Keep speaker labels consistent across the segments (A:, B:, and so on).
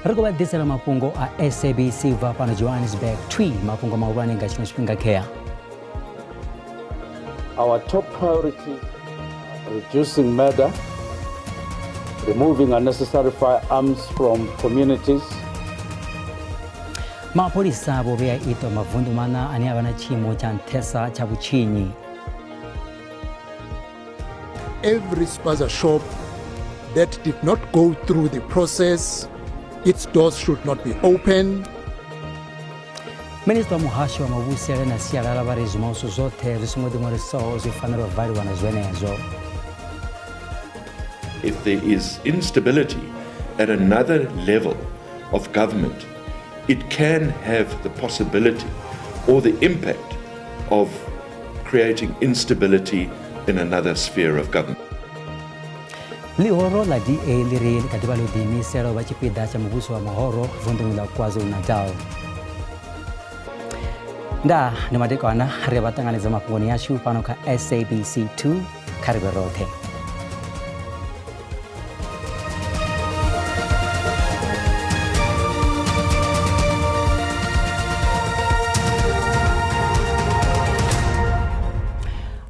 A: Rikuba disela Mafhungo a SABC vapana Johannesburg twi Mafhungo maurani nga chino chipinga kea.
B: Our top priority reducing murder, removing unnecessary firearms from communities.
A: Mapolisa bobea ito mavundumana ani abana chimo cha ntesa cha buchinyi.
C: Every spaza shop that did not go through the process, its doors should not be open.
A: Minister Muhasho wa Mabusele na sialala barezi mauso zote zisumudi mwariso zifanero vari wanazwenezo.
D: If there is instability at another level of government, it can have the possibility or the impact of creating instability in another sphere of government.
A: Lihoro la DA liri katiba ludini sero wachipida cha mbuso wa mahoro vundumula KwaZulu-Natal. Nda ni madekwana rebatanganiza mafungoni yashu pano ka SABC 2 kariberote.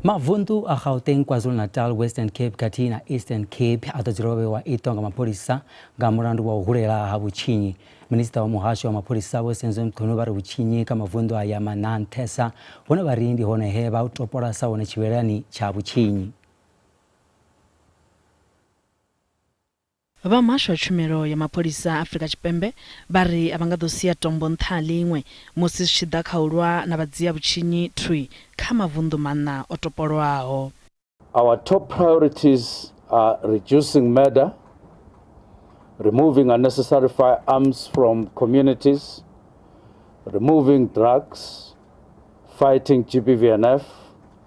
A: Mavundu a Gauteng, KwaZulu-Natal, Western Cape, Katina, Eastern Cape atajirobe wa itonga mapolisa nga murandu wa uhurela habuchinyi. Minister wa Muhasho wa mapolisa wesenzo mkono bari buchinyi kama vundu ya manantesa wana barindi hone heba utopora sawa na chiwerani cha buchinyi.
E: Vamasho chumero ya mapolisa Afrika Chipembe bari abangadosia tombo nthali imwe musi shidakhaulwa na badzia buchinyi twi kama vundu mana otoporo ao.
B: Our top priorities are reducing murder, removing unnecessary firearms from communities, removing drugs, fighting GBVNF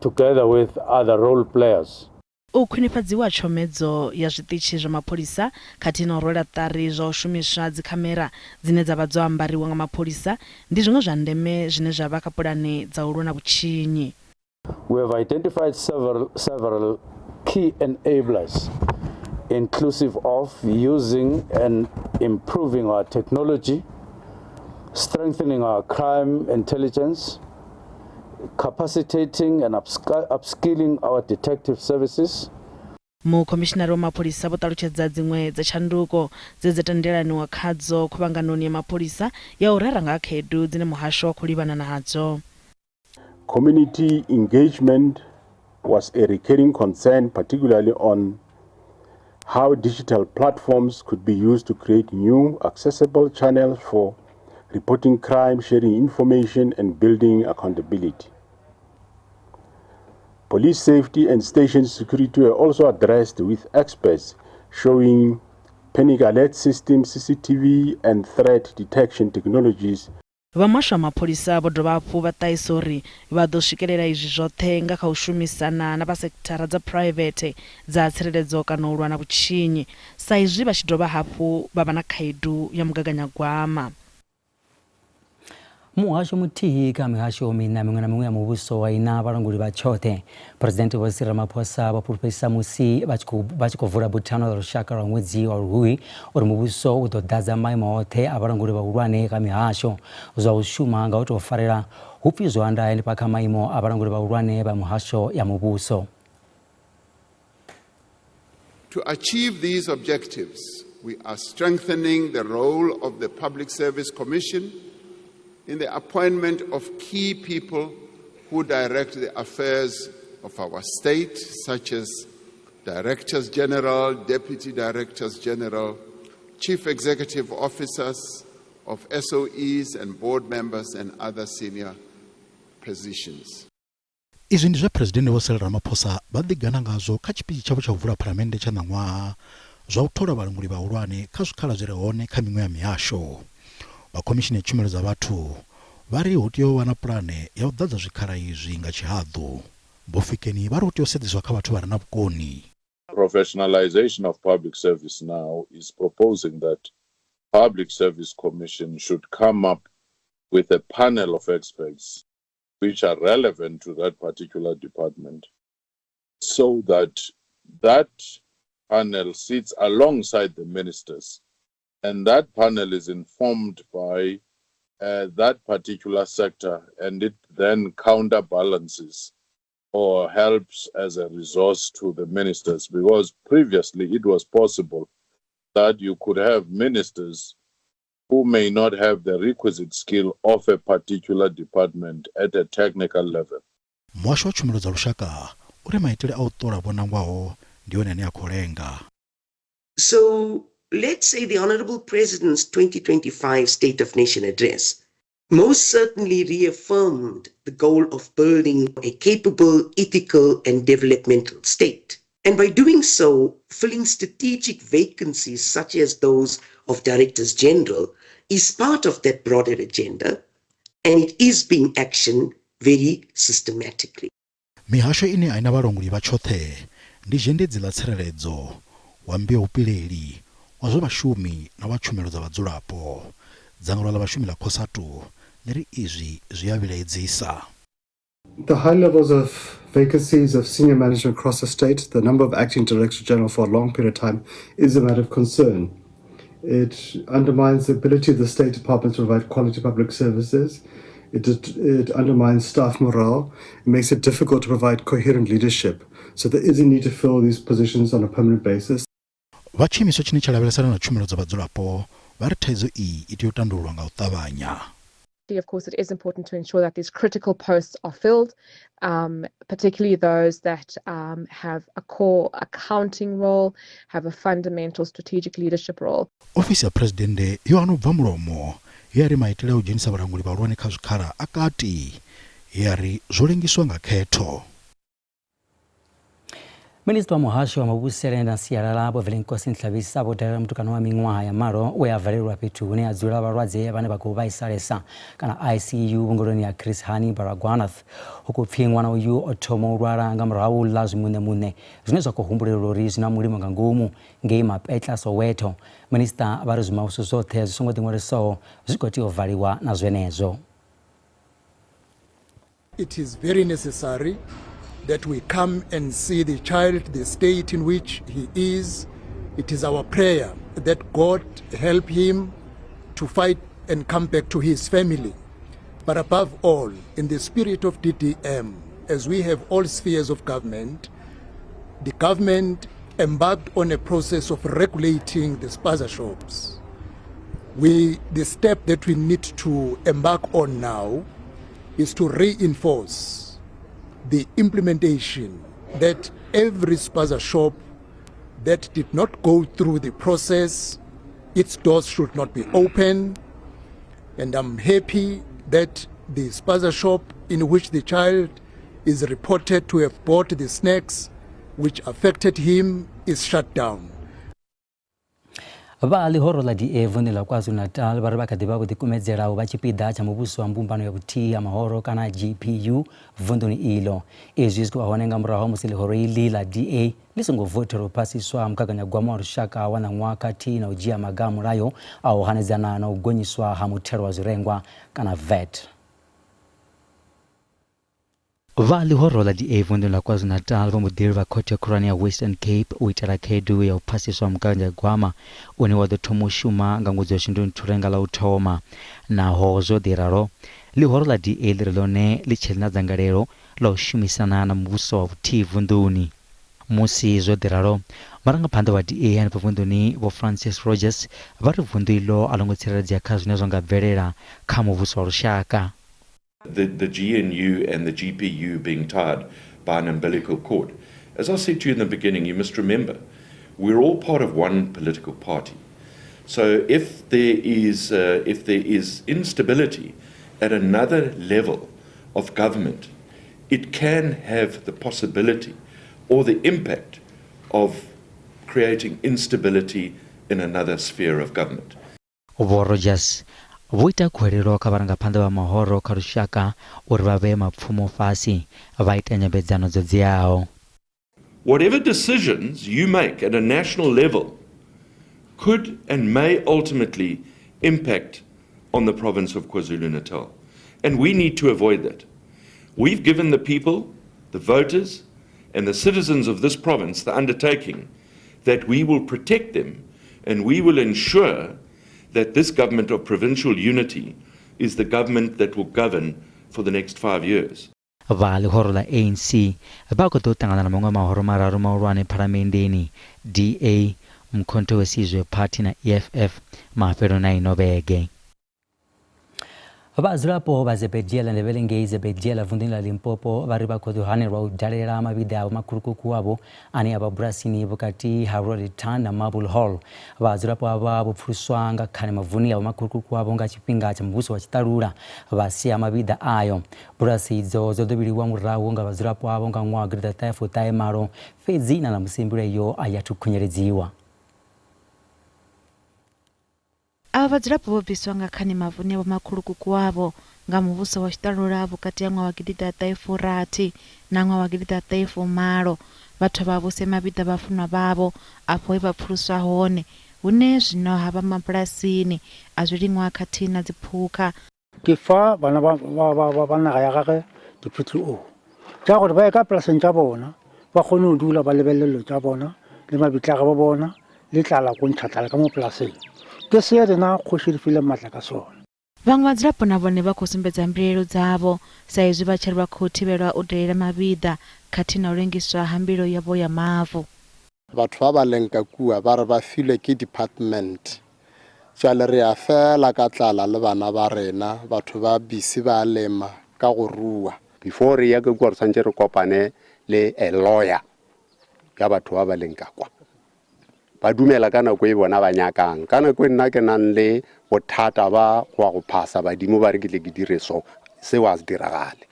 B: together with other role players.
E: Ukhwinifadziwa chomedzo ya zvitichi zva mapolisa kati inorodza tari zva ushumisha dzikamera dzine dzavadzwa ambariwa nga mapolisa ndi zvimwe zva ndeme zvine zvavaka pulani dza ulona buchinyi.
B: We have identified several key enablers, inclusive of using and improving our technology, strengthening our crime intelligence, capacitating and upskilling our detective services.
E: Commissioner wa mapolisa botaluchedza dzimwe dza chanduko dzedzetenderaniwa khadzo khuvanganoni ya mapolisa ya uraranga khedu dzine muhasho wa khulivana nadzo.
F: Community engagement was a recurring concern, particularly on how digital platforms could be used to create new accessible channels for reporting crime, sharing information, and building accountability. Police safety and station security were also addressed with experts showing panic alert systems, CCTV, and threat detection technologies.
E: Vamasho mapolisa bodovapo vataisori vadoshikerera izvi zvothe nga kaushumisana na basektara dza private dza tsireledzo kana ulwa na buchinyi saizvi vachidova hapo baba na khaidu ya mugaganyagwama.
A: Muhasho mutihi ka mihasho mina mingwe na mingwe ya mubuso wa ina baranguli bachote. President wa Cyril Ramaphosa wa Provincial musi bachikovura butano la rushaka ra mwezi wa ruhui uri mubuso utodaza maimo ote abaranguli ba urwane ka mihasho uza ushuma nga utofarira hupizo anda eni paka maimo abaranguli ba urwane ba muhasho ya mubuso.
G: To achieve these objectives, we are strengthening the role of the Public Service Commission in the appointment of key people who direct the affairs of our state, such as Directors General, Deputy Directors General, Chief Executive Officers of SOEs and board members and other senior positions.
H: Izwi ndi zwa President wa Cyril Ramaphosa badigana ngazo kha chipiji chavo cha uvula parliament cha nangwa zwa uthola balanguli ba ulwane kha zwikhala zire hone kha miṅwe ya mihasho. Commissioner tshumelo za vhathu vari hotio wana plane ya u ḓadza zwikhala izwi nga tshihaḓu. Bofikeni vari hotio sedziswa kha vhathu vha re na vhukoni.
I: Professionalization of public service now is proposing that Public Service Commission should come up with a panel of experts which are relevant to that particular department, so that that panel sits alongside the ministers And that panel is informed by that particular sector, and it then counterbalances or helps as a resource to the ministers, because previously it was possible that you could have ministers who may not have the requisite skill of a particular department at a technical level.
H: Mwasho wa tshumelo dza lushaka uri maitele a u ṱola vhonangwaho ndi yone ane a khou lenga.
J: So let's say the Honorable President's 2025 State of Nation address most certainly reaffirmed the goal of building a capable, ethical, and developmental state. And by doing so, filling strategic vacancies such as those of Directors General is part of that broader agenda, and it is being actioned very systematically.
H: Mihasho ine aina vhalongoli vha tshoṱhe ndi zhendedzi ḽa tsireledzo wa mbeu upileli wa zwa vhashumi na wa tshumelo dza vhadzulapo. Dzangano ḽa vhashumi ḽa Khosatu ḽi ri izwi zwi a vhilaedzisa.
K: The high levels of vacancies of senior management across the state, the number of acting Director General for a long period of time is a matter of concern. It undermines the ability of the State Department to provide quality public services. It undermines staff morale. It makes it difficult to provide coherent leadership. So there is a need to fill these positions on a permanent basis.
H: Vhatshimiswa tshine tsha lavhelesana na tshumelo dza vhadzulapo vha ri thaidzo iyi i tea u tandululwa nga u ṱavhanya.
L: Of course, it is important to ensure that these critical posts are filled, particularly those that have a core accounting role, have a fundamental strategic leadership role.
H: Ofisi ya Presidente yo anobva mulomo yari maitele u dzhenisa vhalanguli vhahulwane kha zwikhala akati yari zwo lengiswa nga khetho.
A: Minista wa muhasho wa mabusele na sialala Vho Velenkosi Nhlabisa vho dalela mutukano wa miṅwaha ya malo we a valelwa fhethu hune a dzula vhalwadze vhane vha khou vhaisalesa kana ICU vhungeloni ya Chris Hani Baragwanath hu khou pfi ṅwana uyu o thoma u lwala nga murahu ḽa zwimuṋemuṋe zwine zwa khou humbulelwa uri zwi na mulimo nga ngomu ngei Mapetla Soweto. Minista vha ri zwimauso zwoṱhe zwi songo ḓiṅwalisaho zwi khou tea u valiwa na zwenezwo.
C: It is very necessary that we come and see the child, the state in which he is. It is our prayer that God help him to fight and come back to his family. But above all, in the spirit of DDM, as we have all spheres of government, the government embarked on a process of regulating the spaza shops. The step that we need to embark on now is to reinforce the implementation that every spaza shop that did not go through the process, its doors should not be open. And I'm happy that the spaza shop in which the child is reported to have bought the snacks which affected him is shut down.
A: Vha ḽihoro ḽa DA vunḓu ḽa KwaZulu-Natal vha ri vha kha ḓi vha vho ḓikumedzelaho vha tshipiḓa tsha muvhuso wa mbumbano ya vhuthihi ha mahoro kana GPU vunḓuni iḽo. Izwi zwi khou vha hone nga murahu ha musi ḽihoro iḽi ḽa DA ḽi songo vothela u phasiswa mugaganyagwama wa lushaka wa ṋaṅwaha khathihi na u dzhia maga a mulayo a u hanedzana na u gonyiswa ha muthelo wa zwirengwa kana VAT. Vha ḽihoro ḽa DA vunḓu ḽa KwaZulu-Natal vho muḓivhi vha khothe khulwane ya Western Cape u itela khaedu ya u phasiswa mugaganyagwama une wa ḓo thoma u shuma nga ṅwedzi wa Shundunthule nga ḽa u thoma. Naho zwo ḓi ralo, ḽihoro ḽa DA ḽi ri ḽone ḽi tshe ḽi na dzangalelo ḽa u shumisana na muvhuso wa vhuthihi vunḓuni. Musi zwo ḓi ralo, marangaphanḓa wa DA hanefho vunḓuni vho Francis Rogers vha ri vunḓu iḽo a ḽo ngo tsireledzea kha zwine zwa nga bvelela kha muvhuso wa lushaka.
D: The GNU and the GPU being tied by an umbilical cord. As I said to you in the beginning, you must remember, we're all part of one political party. So if there is instability at another level of government, it can have the possibility or the impact of creating instability in another sphere of government.
A: Vho Rogers vho ita khuwelelo kha vharangaphanḓa vha mahoro kha lushaka uri vha vhee mapfumo fhasi vha ita nyambedzano dzo dziaho.
D: Whatever decisions you make at a national level could and may ultimately impact on the province of KwaZulu-Natal. And we need to avoid that. We've given the people, the voters, and the citizens of this province the undertaking that we will protect them and we will ensure that this government of provincial unity is the government that will govern for the next 5 years.
A: va lehoro la ANC ba ko to tangana na mangwe mahoro mararu maulwane paramendeni DA Mkhonto wesizwe party na EFF mafero na inobege abazirapo bazebediela nebelenge izebediela vundila Limpopo bari bakoduhanirwa udalera amabida makurukuku wabo ani ababrasini bukati Harrow Town na Marble Hall abazirapo aba bupfuswanga kane mavuni abo makurukuku wabo ngachipinga cha mbuso wa chitarura basi amabida ayo brasi izo zodobiriwa murawo nga bazirapo abo ngwa grida taifu taimaro fezina na musimbire yo ayatukunyereziwa
E: aba badzirapo bobviswa nga khani mavuni abo makhulukuku wabo nga muvuso wa chitalula vukati ya wa gidita taifu rati na wa gidita taifu malo vathu vavo semavita vafunwa vavo apo ivapfuluswa hone une zvino hava mapulasini azvilimwa khathina dziphuka
M: ke fa bana ba naga ya gage diphitlho tsa gore ba ka polaseng tsa bona ba kgone ho dula ba lebelelo tsa bona le mabitlaga ba bona le tlala go ntšhatala ka mo polaseng ke se rena go shirifile matla ka sona
E: vangwe vadzirapo na vone va khou sumbedza mbilaelo dzavo sa izwi vha tshi ri vha khou thivhelwa u dalela mavida khathihi na u lengiswa ha mbilo yavo ya mavu
N: batho ba ba leng ka kua ba re ba filwe ke department jwale re a fela ka tlala le bana ba rena batho ba bisi ba lema ka go rua
O: before re ya ka kua re tshwanetse re kopane le a lawyer ya batho ba ba leng ka kwa ba dumela ka nako e bona ba nyakang ka nako nna ke nang le bothata ba go go phasa badimo ba re ke le ke dire so se wa se diragale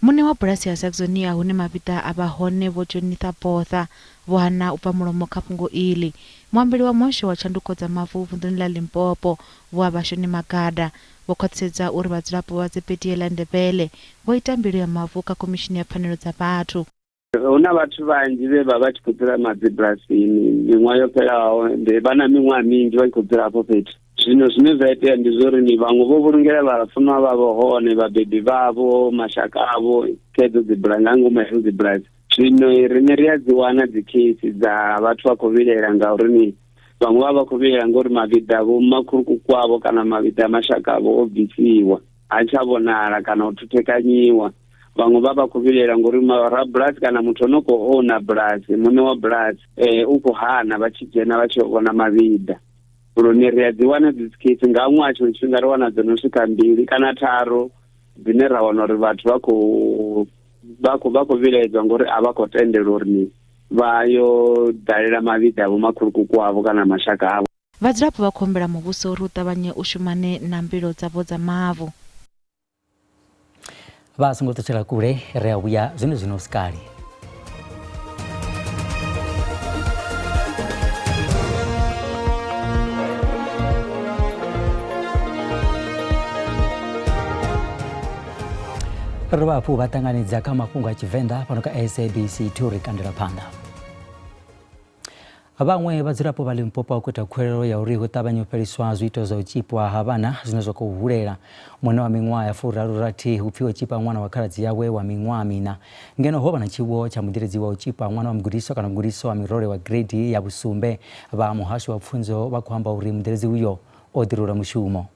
E: mone wa polasi ya Saxonia hune mavita aba hone vo Jonitha Botha vhana upa mulomo Mafhungo ili muambeli wa mosho wa tshanduko dza mavu vunḓuni la Limpopo vho Vhashoni Magada vho khwaṱhisedza uri vhadzulapo vha dzipetiela ndebele vho ita mbilu ya mavu kha komishini ya pfanelo dza vhathu
P: huna vhathu vanzhi ve vha tshi khou dzula madzibulasini miṅwaha yo fhelaho vha na miṅwaha minzhi vha tshi khou dzula hafho fhethu zwino zwine zwa itea ndi zwo ri ni vhaṅwe vho vhulungela vhafunwa vhavho hone vhabebi vhavho mashaka avho khedzo dzibulasi nga ngomu ya dzibulasi zwino riṋe ri a dzi wana dzi case dza vhathu vha khou vhilela ngauri ni vhaṅwe vha vha khou vhilela ngori mavida avho makhulukuku avho kana mavida mashaka avho o bvisiwa ha tsha vhonala kana u thuthekanyiwa vhaṅwe vha vha khou vhilela ngori rabulasi kana muthu ono khou ona bulasi muṋe wa bulasi u khou hana vha tshi dzhena vha tshi vhona mavida lune ri a dzi wana dzi case nga ṅwaha tshiṅwe tshifhinga ri wana dzo no swika 2 kana 3 dzine ra wana uri vhathu vha khou vhiledzwa ngori a vha khou tendela uri ni vha yo dalela mavida avho makhulukuku avho kana mashaka avho
E: vhadzulapo vha khou humbela muvhuso uri u ṱavhanye u shumane na mbilo dzavho dza mavu
A: vha songo ṱutshela kule ri a vhuya zwino skali ri vhapo vha ṱanganedza kha mafhungo a Tshivenda fhano kha SABC ri kandela phanḓa vhaṅwe vhadzulapo vha Limpopo khou ita khuwelelo ya uri hu ṱavhanye u fheliswa zwiito zwa u tzhipwa ha vhana zwine zwa khou hulela mwana wa miṅwaha ya 46 hu pfi o tzhipa ṅwana wa khaladzi yawe wa miṅwaha 4 ngeno ho vha na tshiwo tsha muḓiredzi wa u tzhipa ṅwana wa mugudiswa kana mugudiswa wa mirole wa grade ya vhusumbe vha muhasho wa pfunzo vha khou amba uri muḓiredzi uyo o ḓirula mushumo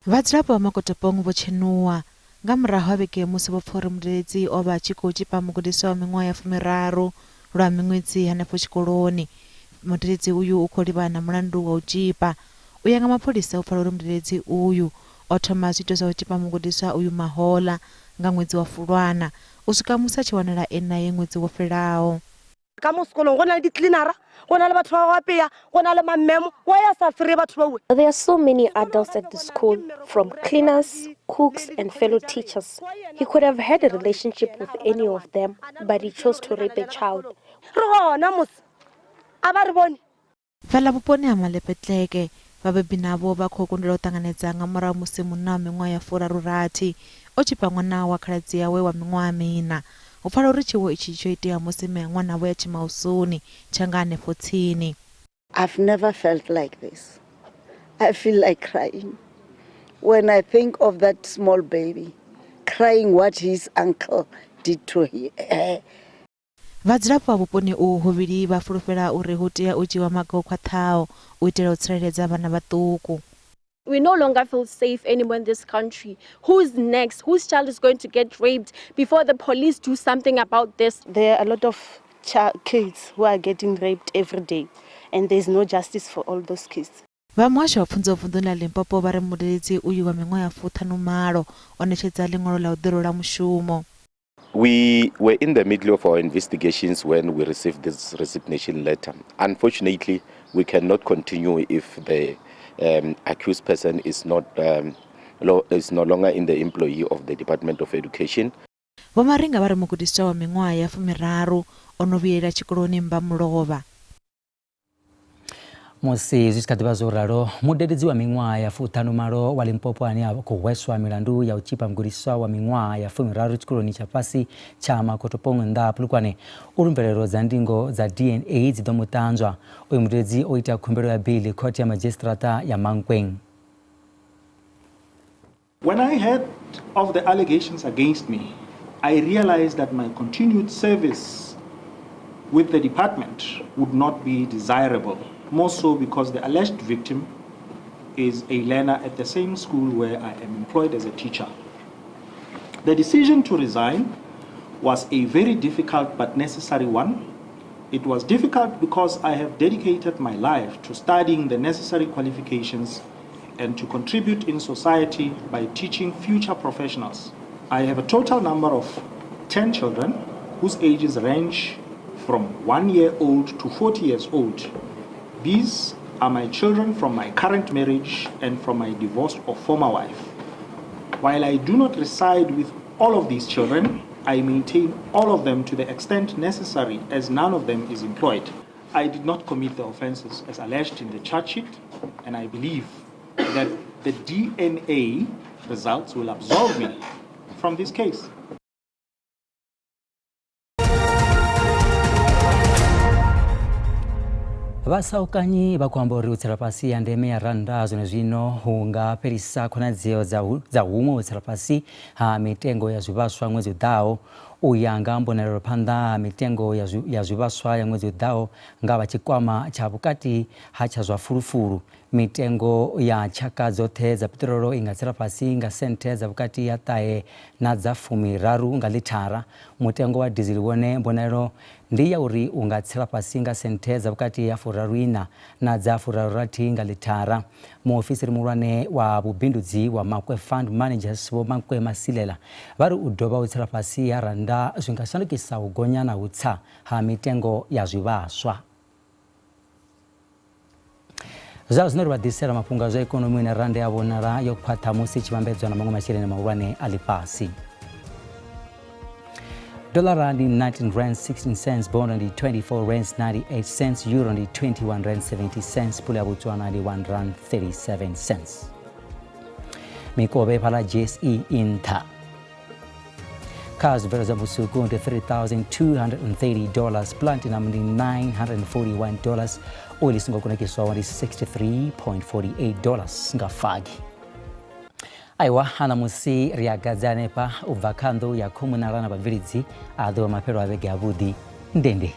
E: vhadzulapo vha Makotopong vho tshenuwa nga murahu ha vhege musi vho pfa uri mudeledzi o vha a tshi khou tzhipa mugudiswa wa miṅwaha ya 13 lwa miṅwedzi hanefho tshikoloni mudeledzi uyu u khou livhana na mulandu wa u tzhipa u ya nga mapholisa u pfala uri mudeledzi uyu o thoma zwiito zwa u tzhipa mugudiswa uyu mahoḽa nga ṅwedzi wa Fulwana u swika musi a tshi wanala naye ṅwedzi wo fhelaho
Q: ka mo sekolong go na le di-cleanera go na le batho ba go apeya go na le mammemo wa ya sa free batho ba.
R: There are so many adults at the school, from cleaners, cooks and fellow teachers. He could have had a relationship with any of them, but he chose to rape a child.
E: Fela vhuponi ha Malepetleke vhabebi navho vha khou kundelwa u ṱanganedza nga murahu musi munna wa miṅwaha ya 46 o tzhipa ṅwana wa khaladzi yawe wa miṅwaha 4 u pfala uri tshiwo itshi tsho itea musi ṅwana wavho ya tshimausoni tsha nga hanefho tsini.
S: I've never felt like this. I feel like crying when I think of that small baby crying what his uncle did to her.
E: vhadzulapo vha vhuponi u huvhili vha fulufhela uri hu tea u dzhiwa maga o khwaṱhaho u itela u tsireledza vhana vhaṱuku.
R: We no longer feel safe anymore in this country. Who's next? Whose child is going to get raped before the police do something about this?
T: There are a lot of kids who are getting raped every day, and there's no justice for all those kids.
E: Vha muhasho wa pfunzo vunḓu ḽa Limpopo vha ri mudededzi uyu wa miṅwaha ya 48 o ṋetshedza ḽiṅwalo ḽa u ḓirola mushumo.
U: We were in the middle of our investigations when we received this resignation letter. Unfortunately, we cannot continue if the accused person is no longer in the employee of the Department of Education.
E: Vho Maringa vha ri mugudiswa wa miṅwaha ya 13 o no vhuyelela tshikoloni mmba mulovha.
A: Musi zwi tshi kha ḓivha zwo ralo, mudededzi wa miṅwaha ya 50 wa Limpopo ane a khou hweswa milandu ya u tshipa mugudiswa wa miṅwaha ya 13 tshikoloni tsha fhasi tsha Makotopong nnḓa Polokwane uri mvelelo dza ndingo dza DNA dzi ḓo mu ṱanzwa. Uyu mudededzi o ita khumbelo ya bili khothe ya magistrata ya Mankweng.
V: When I heard of the allegations against me, I realized that my continued service with the department would not be desirable. More so because the alleged victim is a learner at the same school where I am employed as a teacher. The decision to resign was a very difficult but necessary one. It was difficult because I have dedicated my life to studying the necessary qualifications and to contribute in society by teaching future professionals. I have a total number of 10 children whose ages range from 1 year old to 40 years old. These are my children from my current marriage and from my divorced or former wife. While I do not reside with all of these children, I maintain all of them to the extent necessary as none of them is employed. I did not commit the offenses as alleged in the charge sheet, and I believe that the DNA results will absolve me from this case.
A: Vasaukanyi vakuamba uri utsela pasi ya ndeme ya randa zwone zwino hunga perisa khonadzeo dza humwe utsela pasi ha mitengo ya zwivhaswa ṅwedzi uḓaho. Uya nga mbonelelo phanḓa ha mitengo ya zwivhaswa ya ṅwedzi uḓaho nga vha tshikwama tsha vhukati ha tsha zwa fulufulu. Mitengo ya tshaka dzoṱhe dza petrolo i nga tsela fhasi nga senthe dza vhukati ha ṱahe na dza 13 nga lithara. Mutengo wa diesel wone mbonelelo ndi ya uri u nga tsela fhasi nga senthe dza vhukati ha 44 na dza 46 nga lithara. Muofisiri muhulwane wa vhubindudzi wa Makwe Fund Managers Vho Makwe Masilela vha ri u dovha u tsela fhasi ha randa zwi nga shandukisa u gonya na u tsa ha mitengo ya zwivhaswa. Zwa zwino ri vha ḓisela mafhungo a zwa ikonomi na randa ya vhonala yo khwaṱha musi tshi vhambedzwa na maṅwe masheleni mahulwane a ḽifhasi. Dollar rand 19 rand 16 cents, bond rand 24 rands 98 cents, euro rand 21 rand 70 cents, pula ya Botswana 1 rand 37 cents. Mikobe phala GSE inta. Cars versus Musuku into $3,230, platinum $941, oil singo kunakiswa $63.48 ngafagi. Aiwa hana musi riagadzane pa ubva khanḓo ya 18 vhabvilidzi a ḓo maphelo a vhege avhuḓi ndende.